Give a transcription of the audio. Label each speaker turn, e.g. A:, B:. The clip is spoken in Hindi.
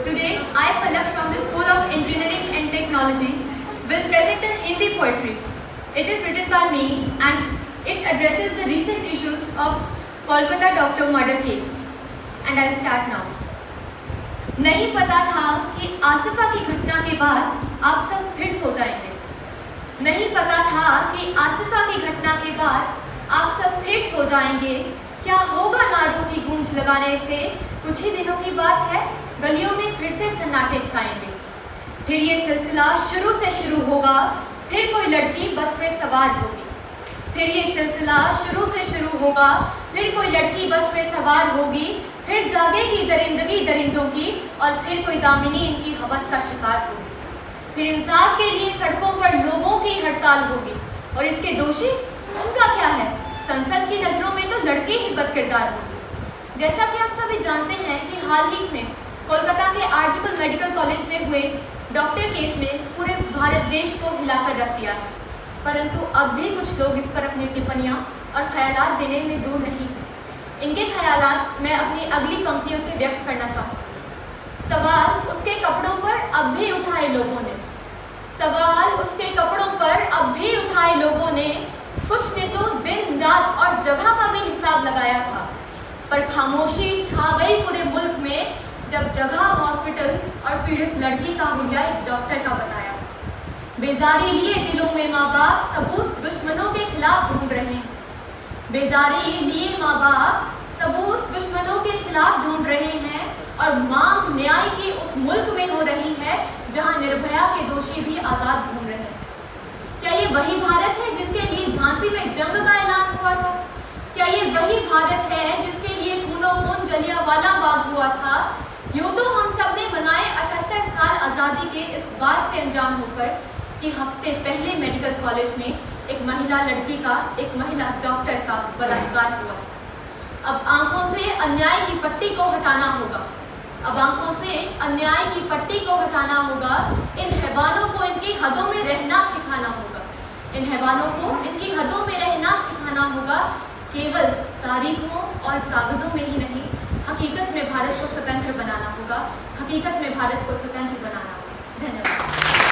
A: Today, I, Palak from the School of Engineering and Technology, will present a Hindi poetry. It is written by me and it addresses the recent issues of Kolkata doctor murder case. And I'll start now. नहीं पता था कि आसिफा की घटना के बाद आप सब फिर सो जाएंगे। नहीं पता था कि आसिफा की घटना के बाद आप सब फिर सो जाएंगे। क्या होगा नारों की गूंज लगाने से? कुछ ही दिनों की बात है, गलियों में फिर से सन्नाटे छाएंगे। फिर ये सिलसिला शुरू से शुरू होगा, फिर कोई लड़की बस में सवार होगी। फिर ये सिलसिला शुरू से शुरू होगा, फिर कोई लड़की बस में सवार होगी। फिर जागेगी दरिंदगी दरिंदों की और फिर कोई दामिनी इनकी हवस का शिकार होगी। फिर इंसाफ के लिए सड़कों पर लोगों की हड़ताल होगी और इसके दोषी उनका क्या है? संसद की नज़रों में तो लड़के ही बदकिरदार होंगे। जैसा कि आप सभी जानते हैं कि हाल ही में कोलकाता के आर्जिकल मेडिकल कॉलेज में हुए डॉक्टर केस में पूरे भारत देश को हिलाकर रख दिया है, परंतु अब भी कुछ लोग इस पर अपनी टिप्पणियां और ख्यालात देने में दूर नहीं हैं। इनके ख्यालात मैं अपनी अगली पंक्तियों से व्यक्त करना चाहूँगी। सवाल उसके कपड़ों पर अब भी उठाए लोगों ने, सवाल उसके कपड़ों पर अब भी उठाए लोगों ने। कुछ ने तो दिन रात और जगह का भी हिसाब लगाया था, पर खामोशी छा गई पूरे मुल्क में जब जगह हॉस्पिटल और पीड़ित लड़की का हुलिया एक डॉक्टर का बताया। बेजारी लिए दिलों में माँ बाप सबूत दुश्मनों के खिलाफ ढूंढ रहे हैं। बेजारी लिए माँ बाप सबूत दुश्मनों के खिलाफ ढूंढ रहे हैं और मांग न्याय की उस मुल्क में हो रही है जहां निर्भया के दोषी भी आजाद घूम रहे हैं। क्या ये वही भारत है जिसके लिए झांसी में जंग का ऐलान हुआ था? क्या ये वही भारत है जिसके लिए खूनों खून जलियांवाला बाग हुआ था? यूं तो हम सब ने मनाए 78 साल आज़ादी के इस बात से अंजाम होकर कि हफ्ते पहले मेडिकल कॉलेज में एक महिला लड़की का, एक महिला डॉक्टर का बलात्कार हुआ। अब आंखों से अन्याय की पट्टी को हटाना होगा, अब आंखों से अन्याय की पट्टी को हटाना होगा। इन हैवानों को इनकी हदों में रहना सिखाना होगा, इन हैवानों को इनकी हदों में रहना सिखाना होगा। केवल तारीखों और कागजों में ही नहीं, हकीकत में भारत को स्वतंत्र बनाना होगा, हकीकत में भारत को स्वतंत्र बनाना होगा। धन्यवाद।